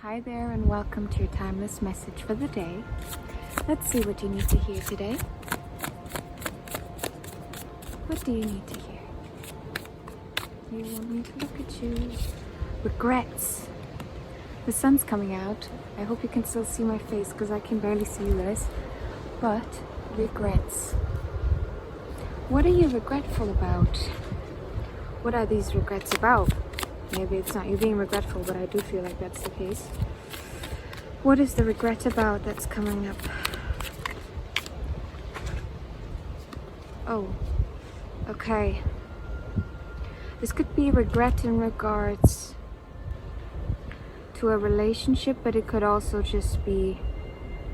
Hi there and welcome to your timeless message for the day. Let's see what you need to hear today. What do you need to hear? You want me to look at you? Regrets. The sun's coming out. I hope you can still see my face because I can barely see you guys. But regrets. What are you regretful about? What are these regrets about? Maybe it's not you being regretful, but I do feel like that's the case. What is the regret about that's coming up? Oh, okay. This could be regret in regards to a relationship, but it could also just be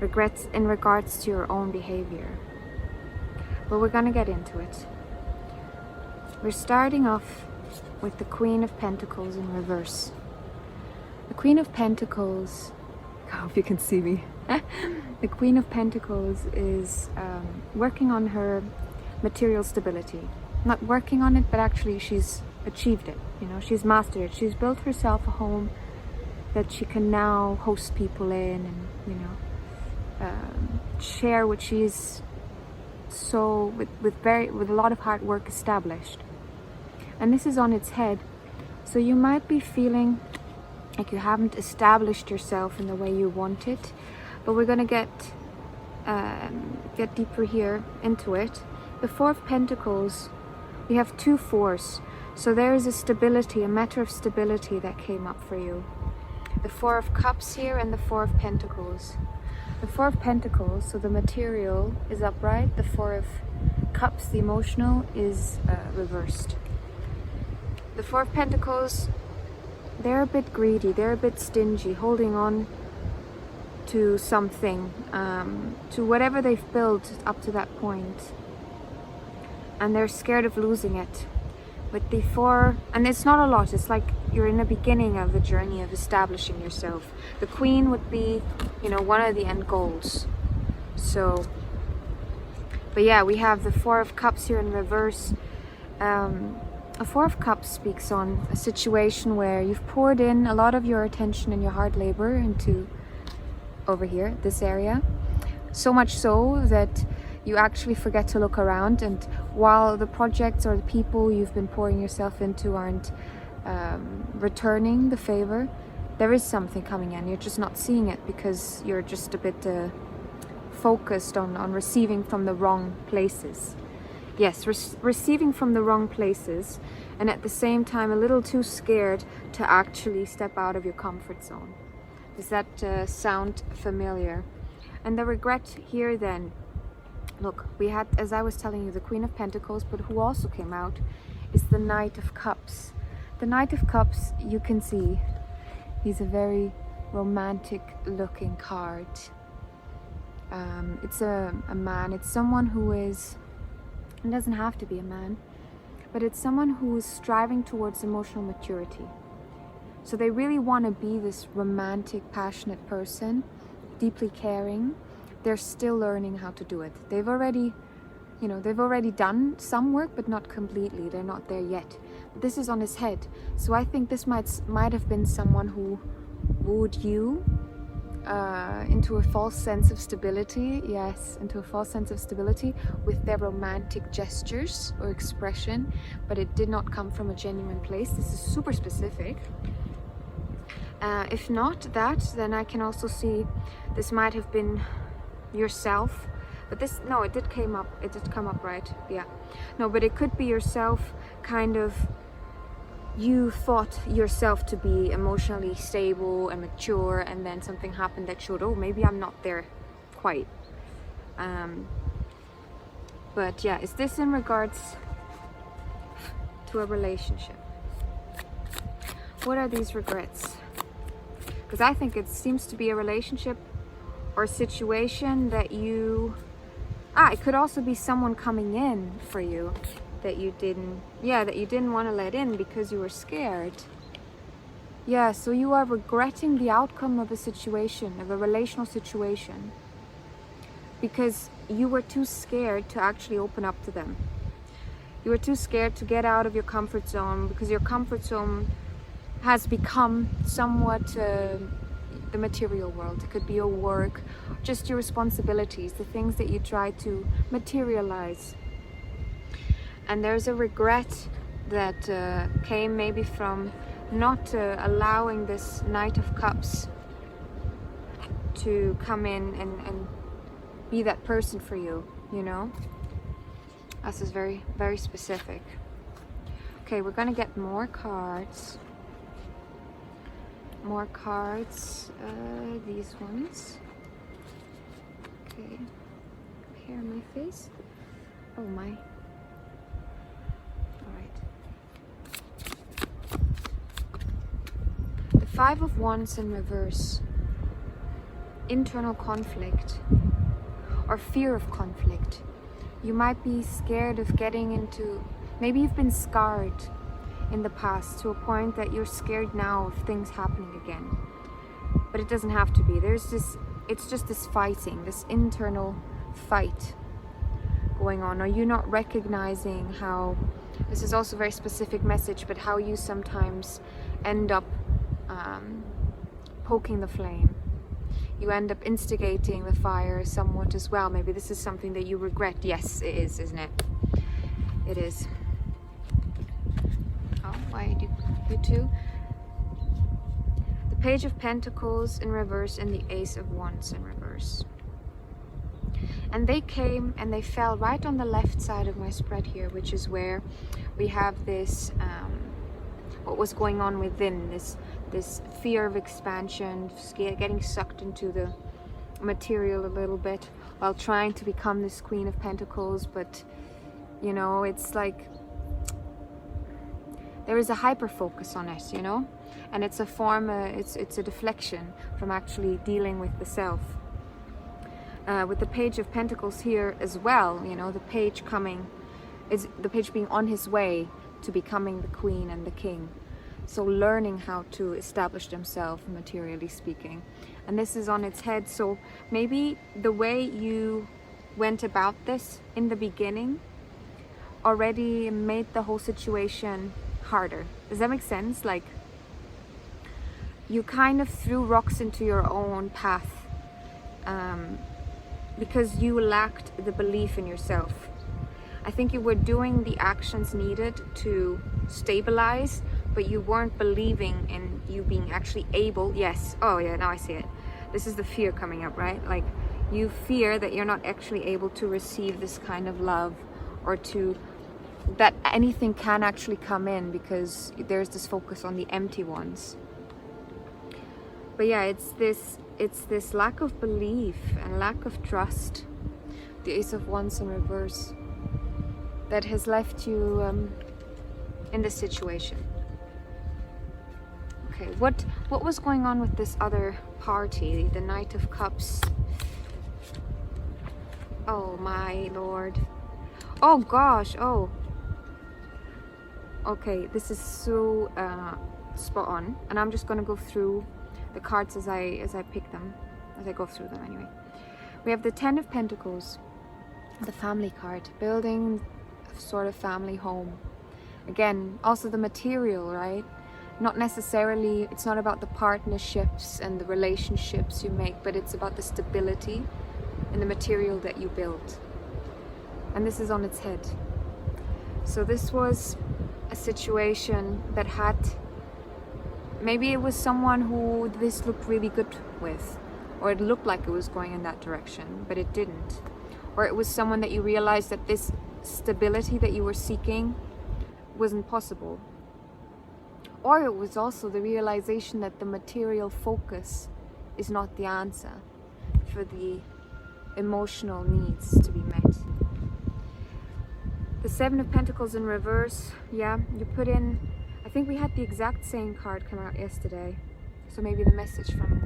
regrets in regards to your own behavior. But we're gonna get into it. We're starting off with the Queen of Pentacles in reverse. The Queen of Pentacles, I hope you can see me. The Queen of Pentacles is working on her material stability. Not working on it, but actually she's achieved it. You know, she's mastered it. She's built herself a home that she can now host people in and, you know, share what she's with a lot of hard work established. And this is on its head, so you might be feeling like you haven't established yourself in the way you want it, but we're going to get deeper here into it. The Four of Pentacles, we have two fours, so there is a stability, a matter of stability that came up for you. The Four of Cups here and the Four of Pentacles. The Four of Pentacles, so the material is upright. The Four of Cups, the emotional, is reversed. The Four of Pentacles, they're a bit greedy, they're a bit stingy, holding on to something, to whatever they've built up to that point. And they're scared of losing it. With the Four, and it's not a lot, it's like you're in the beginning of the journey of establishing yourself. The Queen would be, you know, one of the end goals. So, but yeah, we have the Four of Cups here in reverse. A Four of Cups speaks on a situation where you've poured in a lot of your attention and your hard labor into over here, this area. So much so that you actually forget to look around, and while the projects or the people you've been pouring yourself into aren't returning the favor, there is something coming in. You're just not seeing it because you're just a bit focused on receiving from the wrong places. Yes, receiving from the wrong places, and at the same time a little too scared to actually step out of your comfort zone. Does that sound familiar? And the regret here then, look, we had, as I was telling you, the Queen of Pentacles, but who also came out is the Knight of Cups. The Knight of Cups, you can see, he's a very romantic looking card. It's a man, it's someone who is, it doesn't have to be a man, but it's someone who is striving towards emotional maturity. So they really want to be this romantic, passionate person, deeply caring. They're still learning how to do it. They've already, you know, they've already done some work, but not completely. They're not there yet. But this is on his head. So I think this might have been someone who wooed you into a false sense of stability. Yes, into a false sense of stability with their romantic gestures or expression, but it did not come from a genuine place. This is super specific. If not that, then I can also see this might have been yourself, but this, no, it did come up, right? Yeah, no, but it could be yourself, kind of, you thought yourself to be emotionally stable and mature, and then something happened that showed, oh, maybe I'm not there quite. But yeah, is this in regards to a relationship? What are these regrets? Because I think it seems to be a relationship or a situation that you, it could also be someone coming in for you that you didn't want to let in because you were scared. Yeah, so you are regretting the outcome of a situation, of a relational situation, because you were too scared to actually open up to them. You were too scared to get out of your comfort zone because your comfort zone has become somewhat the material world. It could be your work, just your responsibilities, the things that you try to materialize. And there's a regret that came maybe from not allowing this Knight of Cups to come in and be that person for you, you know? This is very, very specific. Okay, we're gonna get more cards. More cards, these ones. Okay, here on my face. Oh my. The Five of Wands in reverse. Internal conflict or fear of conflict. You might be scared of getting into, maybe you've been scarred in the past to a point that you're scared now of things happening again. But it doesn't have to be. It's just this fighting, this internal fight going on. Are you not recognizing how, this is also a very specific message, but how you sometimes end up poking the flame. You end up instigating the fire somewhat as well. Maybe this is something that you regret. Yes, it is, isn't it? It is. Oh, why do you two? The Page of Pentacles in reverse and the Ace of Wands in reverse. And they came and they fell right on the left side of my spread here, which is where we have this what was going on within, this fear of expansion, getting sucked into the material a little bit while trying to become this Queen of Pentacles. But you know, it's like there is a hyper focus on it, you know, and it's a form, it's a deflection from actually dealing with the self. With the Page of Pentacles here as well, you know, the page being on his way to becoming the queen and the king. So learning how to establish themselves, materially speaking. And this is on its head. So maybe the way you went about this in the beginning already made the whole situation harder. Does that make sense? Like, you kind of threw rocks into your own path because you lacked the belief in yourself. I think you were doing the actions needed to stabilize, but you weren't believing in you being actually able. Yes, oh yeah, now I see it. This is the fear coming up, right? Like, you fear that you're not actually able to receive this kind of love, or that anything can actually come in, because there's this focus on the empty ones. But yeah, it's this lack of belief and lack of trust, the Ace of Wands in reverse, that has left you in this situation. Okay, what was going on with this other party, the Knight of Cups? Oh my lord. Oh gosh, oh. Okay, this is so spot on, and I'm just gonna go through the cards as I pick them, as I go through them anyway. We have the Ten of Pentacles, the family card, building a sort of family home. Again, also the material, right? Not necessarily, it's not about the partnerships and the relationships you make, but it's about the stability and the material that you build. And this is on its head. So this was a situation that had, maybe it was someone who this looked really good with, or it looked like it was going in that direction, but it didn't. Or it was someone that you realized that this stability that you were seeking wasn't possible. Or it was also the realization that the material focus is not the answer for the emotional needs to be met. The Seven of Pentacles in reverse, yeah, you put in, I think we had the exact same card come out yesterday, so maybe the message from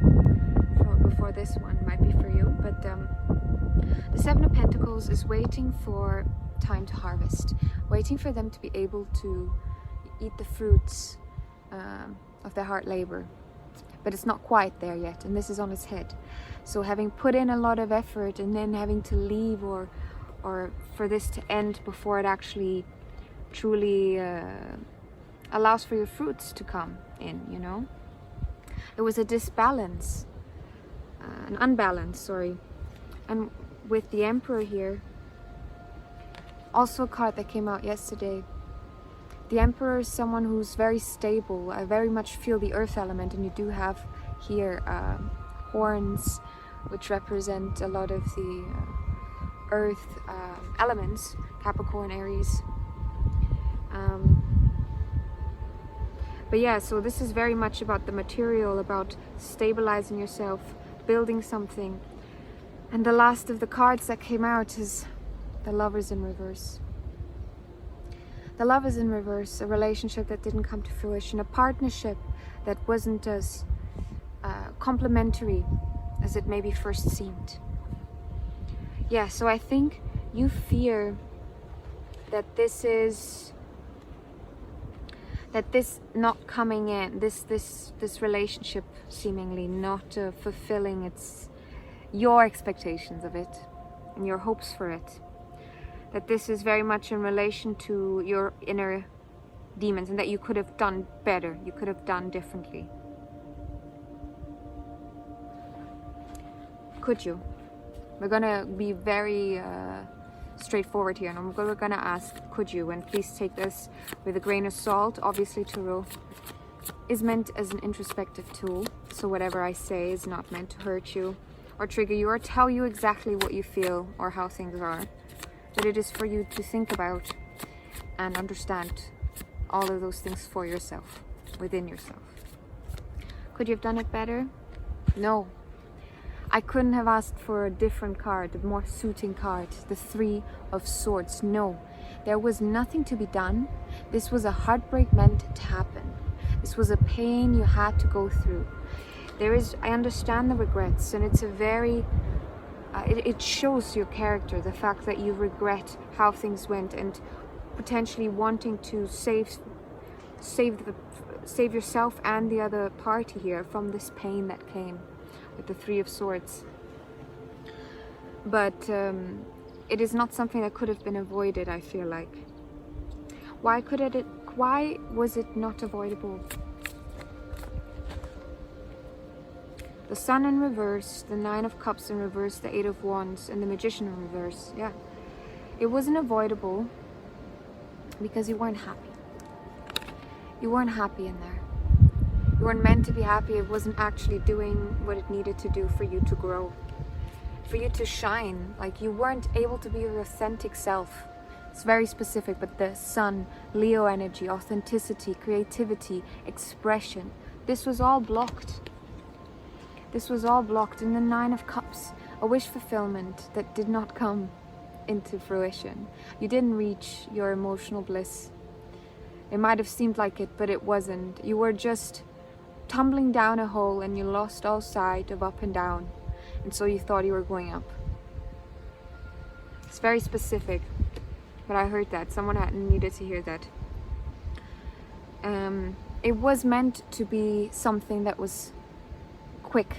before this one might be for you. But the Seven of Pentacles is waiting for time to harvest, waiting for them to be able to eat the fruits of their hard labor, but it's not quite there yet, and this is on its head. So having put in a lot of effort and then having to leave, or for this to end before it actually truly allows for your fruits to come in, you know. There was a disbalance an unbalance, sorry. And with the Emperor here, also a card that came out yesterday. The Emperor is someone who's very stable. I very much feel the earth element, and you do have here horns, which represent a lot of the earth elements, Capricorn, Aries. But yeah, so this is very much about the material, about stabilizing yourself, building something. And the last of the cards that came out is the Lovers in reverse. The Lovers in reverse, a relationship that didn't come to fruition, a partnership that wasn't as complementary as it maybe first seemed. Yeah, so I think you fear that this not coming in, this relationship seemingly not fulfilling your expectations of it and your hopes for it. That this is very much in relation to your inner demons, and that you could have done better, you could have done differently. Could you? We're gonna be very straightforward here, and we're gonna ask, could you? And please take this with a grain of salt. Obviously, tarot is meant as an introspective tool, so whatever I say is not meant to hurt you or trigger you or tell you exactly what you feel or how things are. But it is for you to think about and understand all of those things for yourself, within yourself. Could you have done it better? No. I couldn't have asked for a different card, a more suiting card, the Three of Swords. No, there was nothing to be done. This was a heartbreak meant to happen. This was a pain you had to go through. I understand the regrets, and it's a very, it shows your character, the fact that you regret how things went and potentially wanting to save yourself and the other party here from this pain that came with the Three of Swords. But it is not something that could have been avoided, I feel like. Why was it not avoidable? The Sun in reverse, the Nine of Cups in reverse, the Eight of Wands, and the Magician in reverse. Yeah, it wasn't avoidable because you weren't happy. You weren't happy in there. You weren't meant to be happy. It wasn't actually doing what it needed to do for you to grow, for you to shine. Like, you weren't able to be your authentic self. It's very specific, but the Sun, Leo energy, authenticity, creativity, expression, this was all blocked. This was all blocked. In the Nine of Cups, a wish fulfillment that did not come into fruition. You didn't reach your emotional bliss. It might have seemed like it, but it wasn't. You were just tumbling down a hole, and you lost all sight of up and down, and so you thought you were going up. It's very specific, but I heard that. Someone needed to hear that. It was meant to be something that was quick.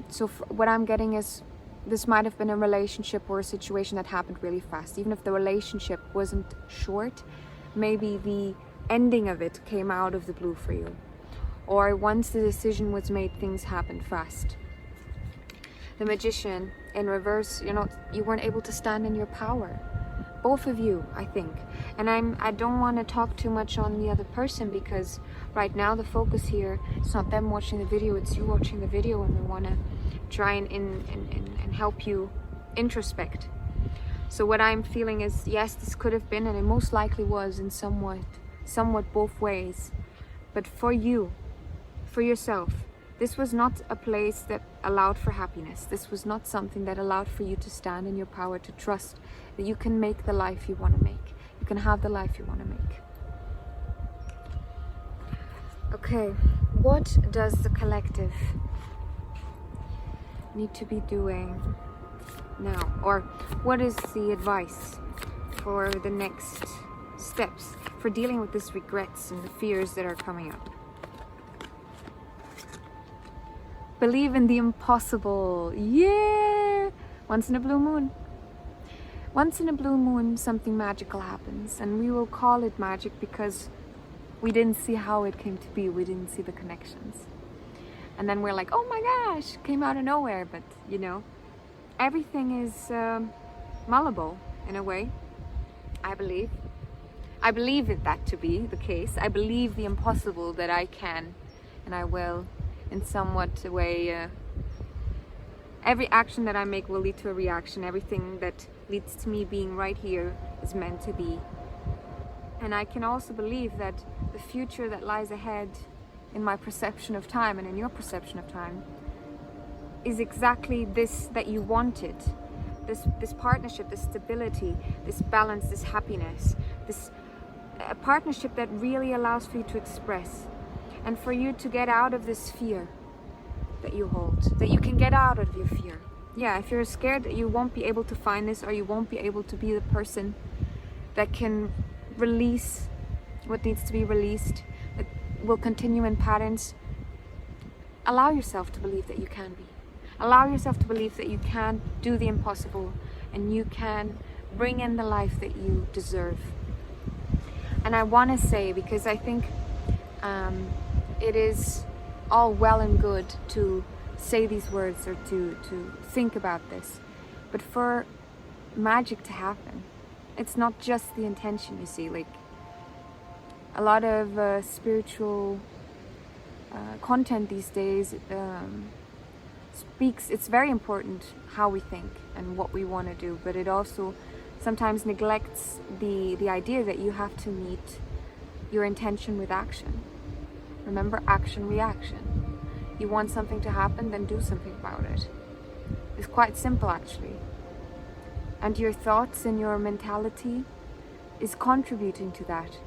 So what I'm getting is, this might have been a relationship or a situation that happened really fast. Even if the relationship wasn't short, maybe the ending of it came out of the blue for you. Or once the decision was made, things happened fast. The Magician in reverse, you weren't able to stand in your power. Both of you, I think. And I don't want to talk too much on the other person, because right now the focus here, it's not them watching the video, it's you watching the video, and we want to try and help you introspect. So what I'm feeling is, yes, this could have been, and it most likely was in somewhat both ways. But for you, for yourself, this was not a place that allowed for happiness. This was not something that allowed for you to stand in your power, to trust that you can make the life you want to make. You can have the life you want to make. Okay, what does the collective need to be doing now? Or what is the advice for the next steps for dealing with these regrets and the fears that are coming up? Believe in the impossible. Yeah! Once in a blue moon. Once in a blue moon, something magical happens. And we will call it magic because we didn't see how it came to be. We didn't see the connections. And then we're like, oh my gosh, came out of nowhere. But you know, everything is malleable in a way, I believe. I believe that to be the case. I believe the impossible, that I can and I will in somewhat a way. Every action that I make will lead to a reaction. Everything that leads to me being right here is meant to be. And I can also believe that the future that lies ahead in my perception of time and in your perception of time is exactly this that you wanted. This partnership, this stability, this balance, this happiness, this a partnership that really allows for you to express and for you to get out of this fear that you hold, that you can get out of your fear. Yeah, if you're scared that you won't be able to find this, or you won't be able to be the person that can release what needs to be released, that will continue in patterns, allow yourself to believe that you can be. Allow yourself to believe that you can do the impossible and you can bring in the life that you deserve. And I want to say, because I think it is all well and good to say these words or to think about this, but for magic to happen, it's not just the intention, you see. Like a lot of spiritual content these days speaks, it's very important how we think and what we want to do, but it also sometimes neglects the idea that you have to meet your intention with action. Remember, action, reaction. You want something to happen, then do something about it. It's quite simple, actually. And your thoughts and your mentality is contributing to that.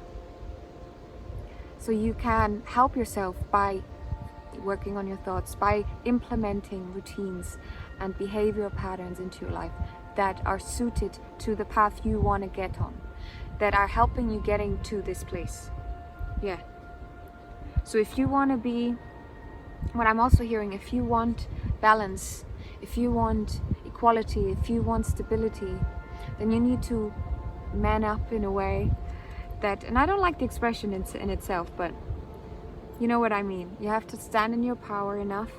So you can help yourself by working on your thoughts, by implementing routines and behavioral patterns into your life that are suited to the path you want to get on, that are helping you getting to this place. Yeah. So if you want to be, what I'm also hearing, if you want balance, if you want equality, if you want stability, then you need to man up in a way that, and I don't like the expression in itself, but you know what I mean. You have to stand in your power enough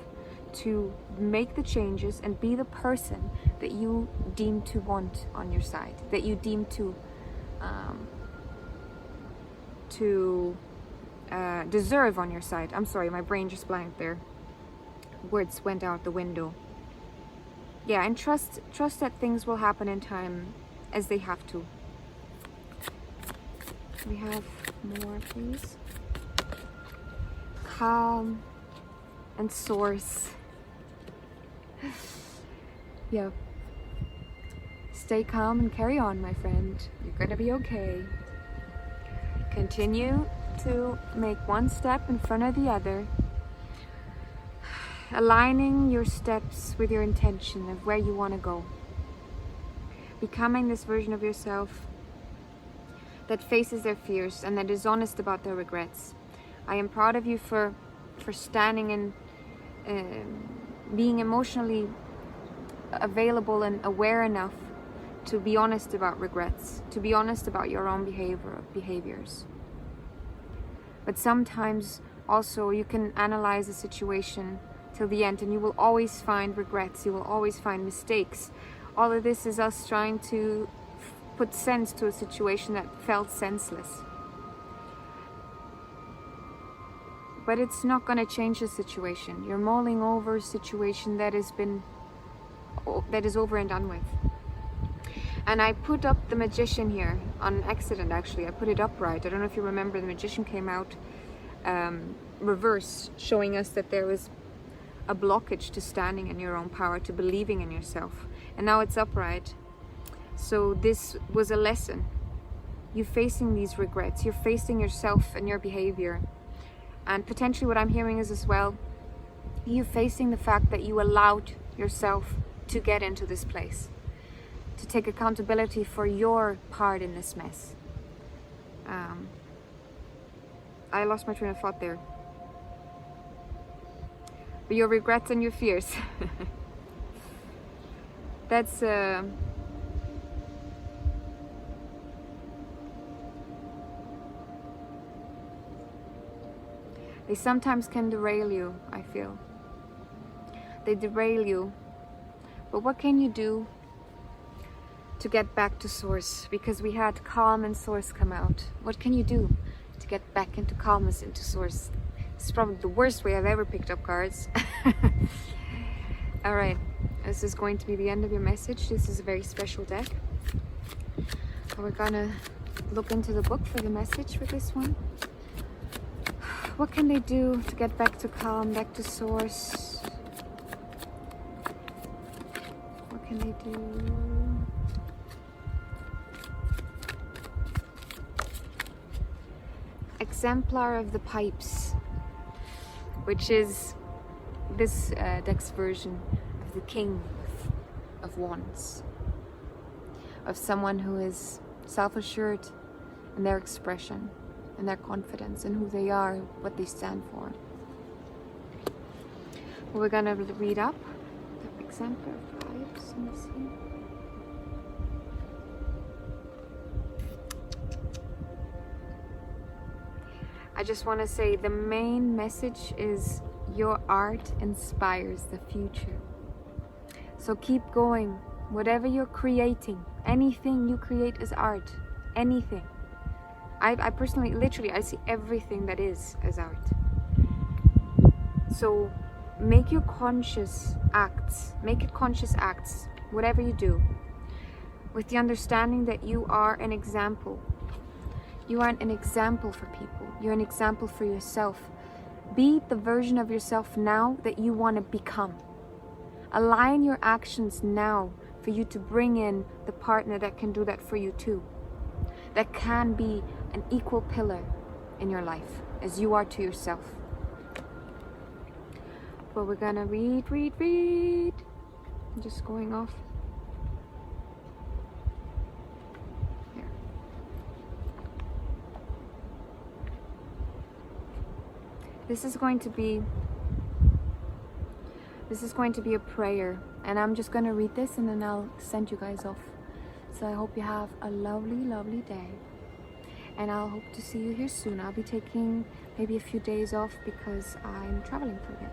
to make the changes and be the person that you deem to want on your side, that you deem to deserve on your side. I'm sorry, my brain just blanked there. Words went out the window. Yeah, and trust that things will happen in time as they have to. We have more, please. Calm and source. Yeah. Stay calm and carry on, my friend. You're gonna be okay. Continue to make one step in front of the other, aligning your steps with your intention of where you want to go. Becoming this version of yourself that faces their fears and that is honest about their regrets. I am proud of you for standing and being emotionally available and aware enough to be honest about regrets, to be honest about your own behaviors. But sometimes also you can analyze a situation till the end and you will always find regrets, you will always find mistakes. All of this is us trying to put sense to a situation that felt senseless. But it's not going to change the situation. You're mulling over a situation that is over and done with. And I put up the Magician here on accident, actually. I put it upright. I don't know if you remember, the Magician came out reverse, showing us that there was a blockage to standing in your own power, to believing in yourself. And now it's upright. So this was a lesson. You're facing these regrets. You're facing yourself and your behavior. And potentially what I'm hearing is as well, you facing the fact that you allowed yourself to get into this place, to take accountability for your part in this mess. I lost my train of thought there. But your regrets and your fears. That's they sometimes can derail you, I feel. They derail you. But what can you do to get back to source? Because we had calm and source come out. What can you do to get back into calmness, into source? It's probably the worst way I've ever picked up cards. All right, this is going to be the end of your message. This is a very special deck. We're gonna look into the book for the message for this one. What can they do to get back to calm, back to source? What can they do? Exemplar of the Pipes, which is this deck's version of the King of Wands, of someone who is self-assured in their expression, in their confidence, in who they are, what they stand for. We're gonna read up the Exemplar of Pipes. Let me see. I just want to say the main message is your art inspires the future. So keep going. Whatever you're creating, anything you create is art. Anything. I personally, literally, I see everything that is as art. So make your conscious acts, make it conscious acts, whatever you do, with the understanding that you are an example. You aren't an example for people. You're an example for yourself. Be the version of yourself now that you want to become. Align your actions now for you to bring in the partner that can do that for you too. That can be an equal pillar in your life as you are to yourself. But we're gonna read. I'm just going off. This is going to be a prayer, and I'm just going to read this and then I'll send you guys off. So I hope you have a lovely day, and I'll hope to see you here soon. I'll be taking maybe a few days off because I'm traveling for a bit.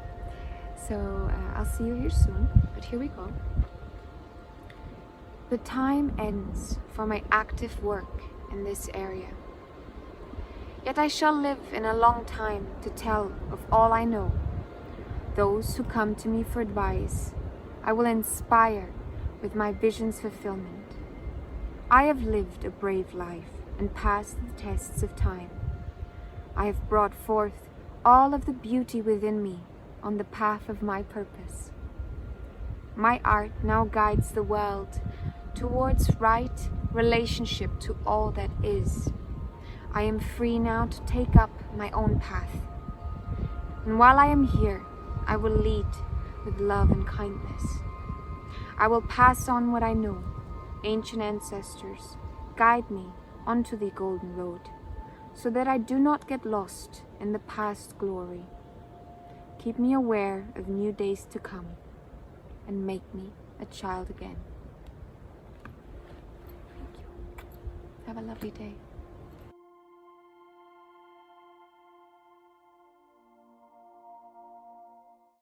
So I'll see you here soon, but here we go. The time ends for my active work in this area. Yet I shall live in a long time to tell of all I know. Those who come to me for advice, I will inspire with my vision's fulfillment. I have lived a brave life and passed the tests of time. I have brought forth all of the beauty within me on the path of my purpose. My art now guides the world towards right relationship to all that is. I am free now to take up my own path. And while I am here, I will lead with love and kindness. I will pass on what I know. Ancient ancestors, guide me onto the golden road, so that I do not get lost in the past glory. Keep me aware of new days to come, and make me a child again. Thank you. Have a lovely day.